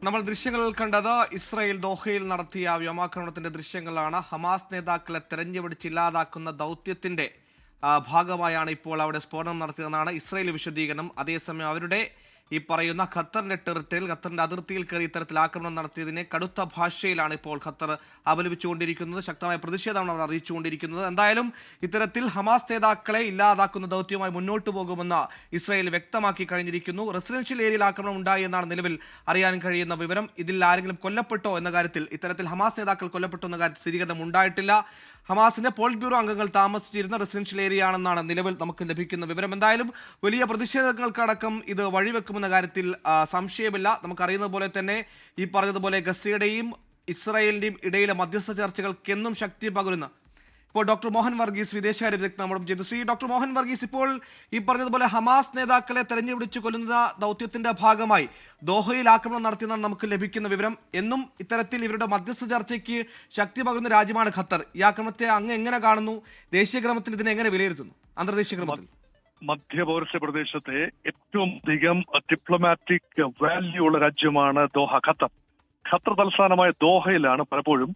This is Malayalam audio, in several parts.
നമ്മൾ ദൃശ്യങ്ങൾ കണ്ടത് ഇസ്രായേൽ ദോഹയിൽ നടത്തിയ വ്യോമാക്രമണത്തിന്റെ ദൃശ്യങ്ങളാണ്. ഹമാസ് നേതാക്കളെ തെരഞ്ഞുപിടിച്ച് ഇല്ലാതാക്കുന്ന ദൗത്യത്തിന്റെ ഭാഗമായാണ് ഇപ്പോൾ അവിടെ സ്ഫോടനം നടത്തിയതെന്നാണ് ഇസ്രായേൽ വിശദീകരണം. അതേസമയം അവരുടെ ഈ പറയുന്ന ഖത്തറിന്റെ ടെറിട്ടറിയിൽ, ഖത്തറിന്റെ അതിർത്തിയിൽ കയറി ഇത്തരത്തിൽ ആക്രമണം നടത്തിയതിനെ കടുത്ത ഭാഷയിലാണ് ഇപ്പോൾ ഖത്തർ അപലപിച്ചുകൊണ്ടിരിക്കുന്നത്. ശക്തമായ പ്രതിഷേധമാണ് അവർ അറിയിച്ചുകൊണ്ടിരിക്കുന്നത്. എന്തായാലും ഇത്തരത്തിൽ ഹമാസ് നേതാക്കളെ ഇല്ലാതാക്കുന്ന ദൗത്യവുമായി മുന്നോട്ട് പോകുമെന്ന് ഇസ്രായേൽ വ്യക്തമാക്കി കഴിഞ്ഞിരിക്കുന്നു. റെസിഡൻഷ്യൽ ഏരിയയിൽ ആക്രമണം ഉണ്ടായി എന്നാണ് നിലവിൽ അറിയാൻ കഴിയുന്ന വിവരം. ഇതിൽ ആരെങ്കിലും കൊല്ലപ്പെട്ടോ എന്ന കാര്യത്തിൽ, ഇത്തരത്തിൽ ഹമാസ് നേതാക്കൾ കൊല്ലപ്പെട്ടോ എന്ന കാര്യത്തിൽ സ്ഥിരീകരണം ഉണ്ടായിട്ടില്ല. ഹമാസിന്റെ പോളിറ്റ് ബ്യൂറോ അംഗങ്ങൾ താമസിച്ചിരുന്ന റെസിഡൻഷ്യൽ ഏരിയ ആണെന്നാണ് നിലവിൽ നമുക്ക് ലഭിക്കുന്ന വിവരം. എന്തായാലും വലിയ പ്രതിഷേധങ്ങൾക്കടക്കം ഇത് വഴിവെക്കുമെന്ന കാര്യത്തിൽ സംശയമില്ല. നമുക്കറിയുന്നത് പോലെ തന്നെ ഈ പറഞ്ഞതുപോലെ ഗസയുടെയും ഇസ്രായേലിന്റെയും ഇടയിലെ മധ്യസ്ഥ ചർച്ചകൾക്കെന്നും ശക്തി പകരുന്ന ഇപ്പോൾ ഡോക്ടർ മോഹൻ വർഗീസ് വിദേശകാര്യ വിദഗ്ധൻ നമ്മോടൊപ്പം ചെയ്തു. ശ്രീ ഡോക്ടർ മോഹൻ വർഗീസ്, ഇപ്പോൾ ഈ പറഞ്ഞതുപോലെ ഹമാസ് നേതാക്കളെ തെരഞ്ഞുപിടിച്ചു കൊല്ലുന്ന ദൗത്യത്തിന്റെ ഭാഗമായി ദോഹയിൽ ആക്രമണം നടത്തിയെന്നാണ് നമുക്ക് ലഭിക്കുന്ന വിവരം. എന്നും ഇത്തരത്തിൽ ഇവരുടെ മധ്യസ്ഥ ചർച്ചയ്ക്ക് ശക്തി പകരുന്ന രാജ്യമാണ് ഖത്തർ. ഈ ആക്രമണത്തെ അങ്ങ് എങ്ങനെ കാണുന്നു? ദേശീയ ക്രമത്തിൽ ഇതിനെ എങ്ങനെ വിലയിരുത്തുന്നു? അന്തർദേശീയ ക്രമത്തിൽ മധ്യപൗരസ്ത്യ പ്രദേശത്തെ ഏറ്റവും അധികം ഡിപ്ലോമാറ്റിക് വാല്യൂ ഉള്ള രാജ്യമാണ് ദോഹ, ഖത്തർ. ഖത്തർ തലസ്ഥാനമായ ദോഹയിലാണ് പലപ്പോഴും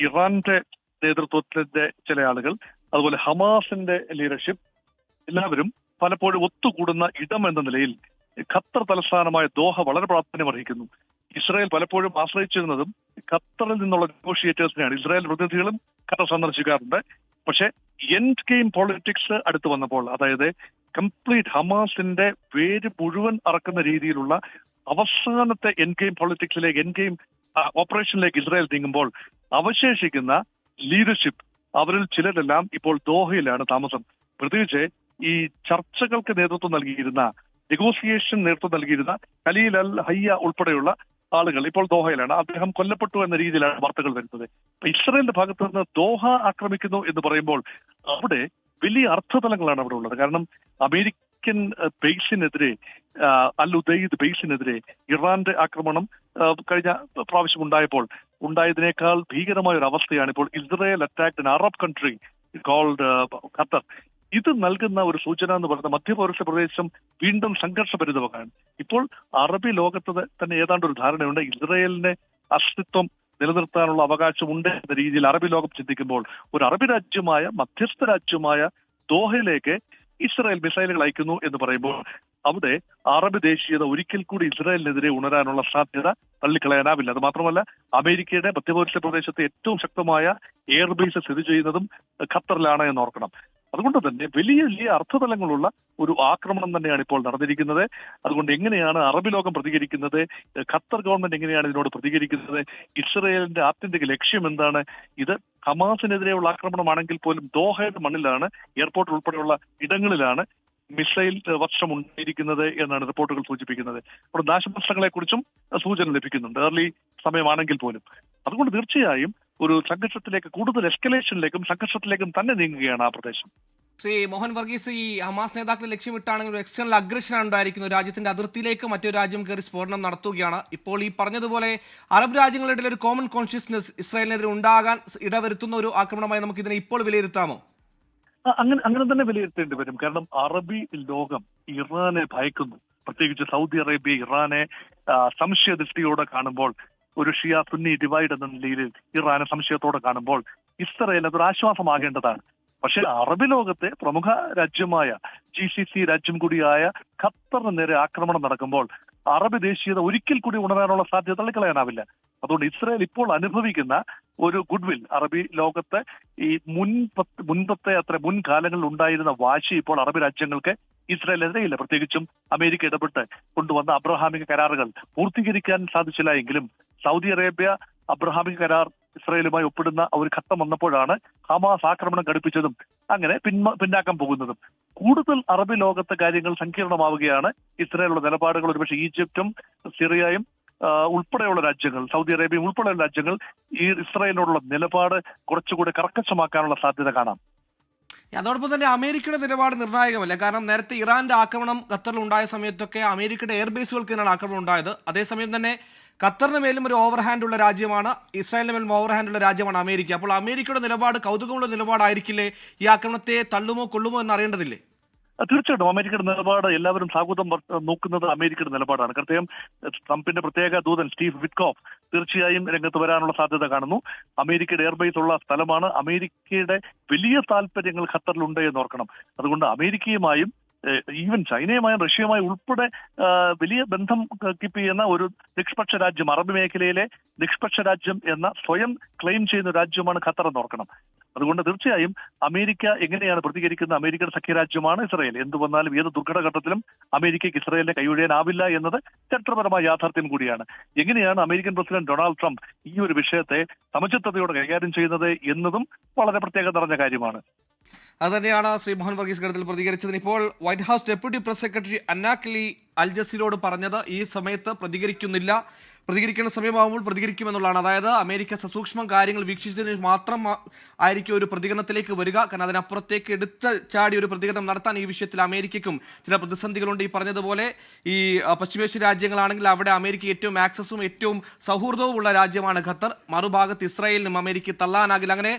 ഇറാന്റെ നേതൃത്വത്തിന്റെ ചില ആളുകൾ, അതുപോലെ ഹമാസിന്റെ ലീഡർഷിപ്പ്, എല്ലാവരും പലപ്പോഴും ഒത്തുകൂടുന്ന ഇടം എന്ന നിലയിൽ ഖത്തർ തലസ്ഥാനമായ ദോഹ വളരെ പ്രാധാന്യം അർഹിക്കുന്നു. ഇസ്രായേൽ പലപ്പോഴും ആശ്രയിച്ചിരുന്നതും ഖത്തറിൽ നിന്നുള്ള നെഗോഷിയേറ്റേഴ്സിനെയാണ്. ഇസ്രായേൽ പ്രതിനിധികളും ഖത്തർ സന്ദർശിക്കാറുണ്ട്. പക്ഷെ എൻഡ് ഗെയിം പൊളിറ്റിക്സ് അടുത്ത് വന്നപ്പോൾ, അതായത് കംപ്ലീറ്റ് ഹമാസിന്റെ വേര് മുഴുവൻ അറക്കുന്ന രീതിയിലുള്ള അവസാനത്തെ എൻഡ് ഗെയിം പൊളിറ്റിക്സിലേക്ക്, എൻഡ് ഗെയിം ഓപ്പറേഷനിലേക്ക് ഇസ്രായേൽ നീങ്ങുമ്പോൾ അവശേഷിക്കുന്ന ലീഡർഷിപ്പ്, അവരിൽ ചിലരെല്ലാം ഇപ്പോൾ ദോഹയിലാണ് താമസം. പ്രത്യേകിച്ച് ഈ ചർച്ചകൾക്ക് നേതൃത്വം നൽകിയിരുന്ന, നെഗോസിയേഷൻ നേതൃത്വം നൽകിയിരുന്ന ഖലീൽ അൽ ഹയ്യ ഉൾപ്പെടെയുള്ള ആളുകൾ ഇപ്പോൾ ദോഹയിലാണ്. അദ്ദേഹം കൊല്ലപ്പെട്ടു എന്ന രീതിയിലാണ് വാർത്തകൾ വരുന്നത്. ഇസ്രായേലിന്റെ ഭാഗത്ത് നിന്ന് ദോഹ ആക്രമിക്കുന്നു എന്ന് പറയുമ്പോൾ അവിടെ വലിയ അർത്ഥതലങ്ങളാണ് അവിടെ ഉള്ളത്. കാരണം അമേരിക്കൻ ബേസിനെതിരെ, അൽ ഉദയ്ദ് ബേസിനെതിരെ ഇറാന്റെ ആക്രമണം കഴിഞ്ഞ പ്രാവശ്യം ഉണ്ടായതിനേക്കാൾ ഭീകരമായ ഒരു അവസ്ഥയാണ് ഇപ്പോൾ Israel attacked in Arab country called Qatar. ഇത് നൽകുന്ന ഒരു സൂചന എന്ന് പറയുന്നത് മധ്യപൗരസ്ത്യ പ്രദേശം വീണ്ടും സംഘർഷഭരിതമാണ്. ഇപ്പോൾ അറബി ലോകത്ത് തന്നെ ഏതാണ്ട് ഒരു ധാരണയുണ്ട്, ഇസ്രായേലിന്റെ അസ്തിത്വം നിലനിർത്താനുള്ള അവകാശമുണ്ട് എന്ന രീതിയിൽ അറബി ലോകം ചിന്തിക്കുമ്പോൾ ഒരു അറബി രാജ്യമായ, മധ്യസ്ഥ രാജ്യമായ ദോഹയിലേക്ക് ഇസ്രായേൽ മിസൈലുകൾ അയക്കുന്നു എന്ന് പറയുമ്പോൾ അവിടെ അറബ് ദേശീയത ഒരിക്കൽ കൂടി ഇസ്രായേലിനെതിരെ ഉണരാനുള്ള സാധ്യത തള്ളിക്കളയാനാവില്ല. അത് മാത്രമല്ല, അമേരിക്കയുടെ മധ്യപൗരസ്ത്യ പ്രദേശത്തെ ഏറ്റവും ശക്തമായ എയർബേസ് സ്ഥിതി ചെയ്യുന്നതും ഖത്തറിലാണ് എന്ന് ഓർക്കണം. അതുകൊണ്ട് തന്നെ വലിയ വലിയ അർത്ഥതലങ്ങളുള്ള ഒരു ആക്രമണം തന്നെയാണ് ഇപ്പോൾ നടന്നിരിക്കുന്നത്. അതുകൊണ്ട് എങ്ങനെയാണ് അറബ് ലോകം പ്രതികരിക്കുന്നത്, ഖത്തർ ഗവൺമെന്റ് എങ്ങനെയാണ് ഇതിനോട് പ്രതികരിക്കുന്നത്, ഇസ്രായേലിന്റെ ആത്യന്തിക ലക്ഷ്യം എന്താണ്? ഇത് ഹമാസിനെതിരെയുള്ള ആക്രമണമാണെങ്കിൽ പോലും ദോഹയുടെ മണ്ണിലാണ്, എയർപോർട്ട് ഉൾപ്പെടെയുള്ള ഇടങ്ങളിലാണ് മിസൈൽ വർഷം ഉണ്ടായിരിക്കുന്നത് എന്നാണ് റിപ്പോർട്ടുകൾ സൂചിപ്പിക്കുന്നത്. അവിടെ നാശനഷ്ടങ്ങളെ കുറിച്ചും സൂചന ലഭിക്കുന്നുണ്ട്, ഏർലി സമയമാണെങ്കിൽ പോലും. അതുകൊണ്ട് തീർച്ചയായും ഒരു സംഘർഷത്തിലേക്ക്, കൂടുതൽ എസ്കലേഷനിലേക്കും സംഘർഷത്തിലേക്കും തന്നെ നീങ്ങുകയാണ് ആ പ്രദേശം. ശ്രീ മോഹൻ വർഗീസ്, ഈ ഹമാസ് നേതാക്കളെ ലക്ഷ്യമിട്ടാണെങ്കിൽ ഒരു എക്സ്റ്റേണൽ അഗ്രഷൻ ഉണ്ടായിരിക്കുന്നു. രാജ്യത്തിന്റെ അതിർത്തിയിലേക്ക് മറ്റൊരു രാജ്യം കയറി സ്ഫോടനം നടത്തുകയാണ്. ഇപ്പോൾ ഈ പറഞ്ഞതുപോലെ അറബ് രാജ്യങ്ങളുടെ ഒരു കോമൺ കോൺഷ്യസ്നെസ് ഇസ്രായേലിനെതിരെ ഉണ്ടാകാൻ ഇടവരുത്തുന്ന ഒരു ആക്രമണമായി നമുക്ക് ഇതിനെ ഇപ്പോൾ വിലയിരുത്താമോ? അങ്ങനെ തന്നെ വിലയിരുത്തേണ്ടി വരും. കാരണം അറബി ലോകം ഇറാനെ ഭയക്കുന്നു. പ്രത്യേകിച്ച് സൗദി അറേബ്യ ഇറാനെ സംശയദൃഷ്ടിയോടെ കാണുമ്പോൾ, ഒരു ഷിയ സുന്നി ഡിവൈഡ് എന്ന നിലയിൽ ഇറാനെ സംശയത്തോടെ കാണുമ്പോൾ ഇസ്രായേൽ അതൊരു ആശ്വാസമാകേണ്ടതാണ്. പക്ഷെ അറബ് ലോകത്തെ പ്രമുഖ രാജ്യമായ GCC രാജ്യം കൂടിയായ ഖത്തറിന് നേരെ ആക്രമണം നടക്കുമ്പോൾ അറബ് ദേശീയത ഒരിക്കൽ കൂടി ഉണരാനുള്ള സാധ്യത തള്ളിക്കളയാനാവില്ല. അതുകൊണ്ട് ഇസ്രായേൽ ഇപ്പോൾ അനുഭവിക്കുന്ന ഒരു ഗുഡ്വിൽ, അറബി ലോകത്തെ ഈ മുൻകാലങ്ങളിൽ ഉണ്ടായിരുന്ന വാശി ഇപ്പോൾ അറബ് രാജ്യങ്ങൾക്ക് ഇസ്രായേലിനെതിരെയില്ല. പ്രത്യേകിച്ചും അമേരിക്ക ഇടപെട്ട് കൊണ്ടുവന്ന അബ്രഹാമിക കരാറുകൾ പൂർത്തീകരിക്കാൻ സാധിച്ചില്ല എങ്കിലും സൗദി അറേബ്യ അബ്രഹാമിക കരാർ ഇസ്രായേലുമായി ഒപ്പിടുന്ന ഒരു ഘട്ടം വന്നപ്പോഴാണ് ഹമാസ് ആക്രമണം ഘടിപ്പിച്ചതും അങ്ങനെ പിന്നാക്കം പോകുന്നതും. കൂടുതൽ അറബ് ലോകത്തെ കാര്യങ്ങൾ സങ്കീർണമാവുകയാണ്. ഇസ്രായേലുള്ള നിലപാടുകൾ ഒരുപക്ഷെ ഈജിപ്തും സിറിയയും ഉൾപ്പെടെയുള്ള രാജ്യങ്ങൾ, സൗദി അറേബ്യയും ഉൾപ്പെടെയുള്ള രാജ്യങ്ങൾ ഈ ഇസ്രായേലിനോടുള്ള നിലപാട് കുറച്ചുകൂടി കർക്കശമാക്കാനുള്ള സാധ്യത കാണാം. അതോടൊപ്പം തന്നെ അമേരിക്കയുടെ നിലപാട് നിർണായകമല്ല. കാരണം നേരത്തെ ഇറാന്റെ ആക്രമണം ഖത്തറിൽ ഉണ്ടായ സമയത്തൊക്കെ അമേരിക്കയുടെ എയർബേസുകൾക്ക് തന്നെയാണ് ആക്രമണം ഉണ്ടായത്. അതേസമയം തന്നെ ഖത്തറിന് മേലും ഒരു ഓവർഹാൻഡ് ഉള്ള രാജ്യമാണ്, ഇസ്രായേലിന് മേലും ഓവർഹാൻഡ് ഉള്ള രാജ്യമാണ് അമേരിക്ക. അപ്പോൾ അമേരിക്കയുടെ നിലപാട് കൗതുകമുള്ള നിലപാടായിരിക്കില്ലേ? ഈ ആക്രമണത്തെ തള്ളുമോ കൊള്ളുമോ എന്ന് അറിയേണ്ടതില്ലേ? തീർച്ചയായിട്ടും അമേരിക്കയുടെ നിലപാട് എല്ലാവരും സ്വാഗതം നോക്കുന്നത് അമേരിക്കയുടെ നിലപാടാണ്. പ്രത്യേകം ട്രംപിന്റെ പ്രത്യേക ദൂതൻ സ്റ്റീവ് വിറ്റ്കോഫ് തീർച്ചയായും രംഗത്ത് വരാനുള്ള സാധ്യത കാണുന്നു. അമേരിക്കയുടെ എയർബേസ് ഉള്ള സ്ഥലമാണ്. അമേരിക്കയുടെ വലിയ താല്പര്യങ്ങൾ ഖത്തറിലുണ്ട് എന്ന് ഓർക്കണം. അതുകൊണ്ട് അമേരിക്കയുമായും ഈവൻ ചൈനയുമായും റഷ്യയുമായും ഉൾപ്പെടെ വലിയ ബന്ധം കീപ്പ് ചെയ്യുന്ന ഒരു നിഷ്പക്ഷ രാജ്യം, അറബ് മേഖലയിലെ നിഷ്പക്ഷ രാജ്യം എന്ന സ്വയം ക്ലെയിം ചെയ്യുന്ന രാജ്യമാണ് ഖത്തർ എന്ന് ഓർക്കണം. അതുകൊണ്ട് തീർച്ചയായും അമേരിക്ക എങ്ങനെയാണ് പ്രതികരിക്കുന്നത്? അമേരിക്കയുടെ സഖ്യരാജ്യമാണ് ഇസ്രായേൽ. എന്തു വന്നാലും ഏത് ദുർഘടഘട്ടത്തിലും അമേരിക്കയ്ക്ക് ഇസ്രായേലിനെ കൈയൊഴിയാനാവില്ല എന്നത് ചരിത്രപരമായ യാഥാർത്ഥ്യം കൂടിയാണ്. എങ്ങനെയാണ് അമേരിക്കൻ പ്രസിഡന്റ് ഡൊണാൾഡ് ട്രംപ് ഈ ഒരു വിഷയത്തെ സമചിത്തതയോടെ കൈകാര്യം ചെയ്യുന്നത് എന്നതും വളരെ പ്രത്യേകത നിറഞ്ഞ കാര്യമാണ്. അതുതന്നെയാണ് ശ്രീ മോഹൻ വർഗീസ് ഘട്ടത്തിൽ പ്രതികരിച്ചതിന് ഇപ്പോൾ White House deputy press secretary Anna Kelly Al ജസീറയോട് പറഞ്ഞത് ഈ സമയത്ത് പ്രതികരിക്കുന്നില്ല, പ്രതികരിക്കേണ്ട സമയമാകുമ്പോൾ പ്രതികരിക്കുമെന്നുള്ളതാണ്. അതായത് അമേരിക്ക സസൂക്ഷ്മം കാര്യങ്ങൾ വീക്ഷിച്ചതിന് മാത്രം ആയിരിക്കും ഒരു പ്രതികരണത്തിലേക്ക് വരിക. കാരണം അതിനപ്പുറത്തേക്ക് എടുത്ത് ചാടി ഒരു പ്രതികരണം നടത്താൻ ഈ വിഷയത്തിൽ അമേരിക്കയ്ക്കും ചില പ്രതിസന്ധികളുണ്ട്. ഈ പറഞ്ഞതുപോലെ ഈ പശ്ചിമേഷ്യൻ രാജ്യങ്ങളാണെങ്കിൽ അവിടെ അമേരിക്ക ഏറ്റവും ആക്സസും ഏറ്റവും സൗഹൃദവും ഉള്ള രാജ്യമാണ് ഖത്തർ. മറുഭാഗത്ത് ഇസ്രായേലിനും അമേരിക്ക തള്ളാനാകില്ല. അങ്ങനെ